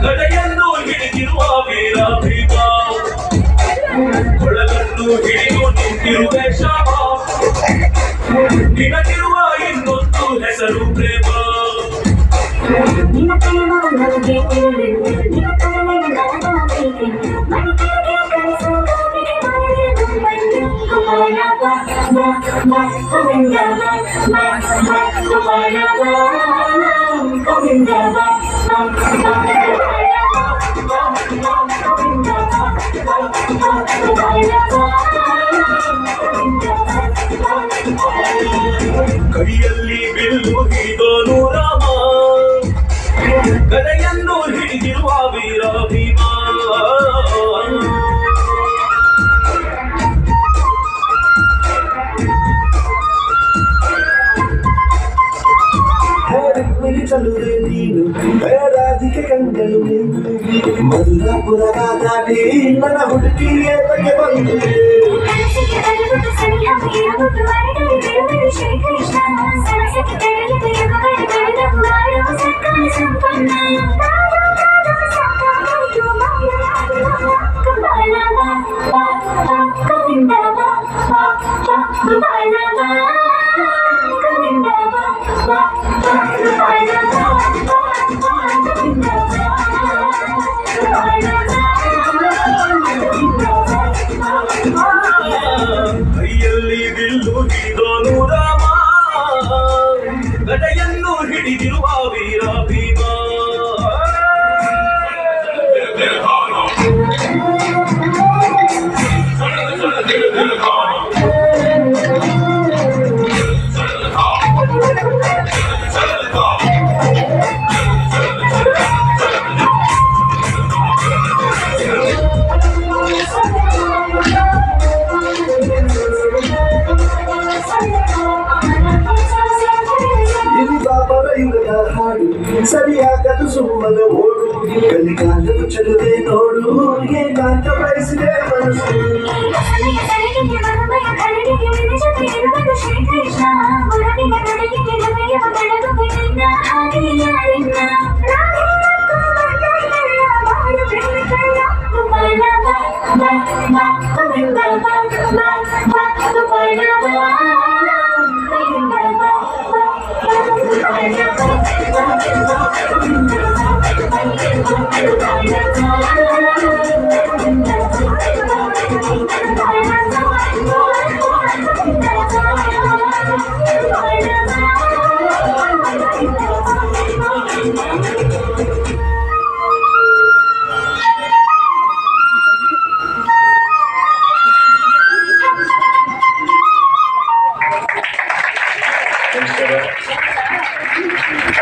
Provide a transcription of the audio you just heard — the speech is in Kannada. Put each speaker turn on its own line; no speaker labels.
ಗದೆಯನ್ನು ಹಿಡಿದಿರುವ ವೀರ ಭೀಮ, ಕೊಳಲನ್ನು ಹಿಡಿದು ನಿಂತಿರುವೆ ಶಾಮ, ನಿನಗಿರುವ ಇನ್ನೊಂದು ಹೆಸರು ಪ್ರೇಮ. ಕೈಯಲ್ಲಿ ಬಿಲ್ಲು ಹಿಡಿದೋನು ರಾಮ, ಗದೆಯನ್ನು ಹಿಡಿದಿರುವ ವೀರ ಭೀಮ.
ಚಲುವೆ ನೀನು ರಾಧಿಕೆ ಕಂಡಳು ನೀನು, ಮಧುರಪುರದ ದಾಟಿ ನನ್ನ ಹುಡುಗಿಯೇ ಬಗೆ ಬಂದು
ಕೈಯಲ್ಲಿ ಬಿಲ್ಲು ಹಿಡಿದೋನು ರಾಮ, ಗದೆಯನ್ನು ಹಿಡಿದಿರುವ ವೀರ ಭೀಮ.
ಹಾಡು ಸರಿಯಾಗದು ಸುಮ್ಮನೆ ಓಡು, ಕಲಿಕಾಲದ ಚಲುವೆ ನೋಡು, ಏಕಾಂತ ಬಯಸಿದೆ ಮನಸ್ಸು.
ನಮಸ್ಕಾರ.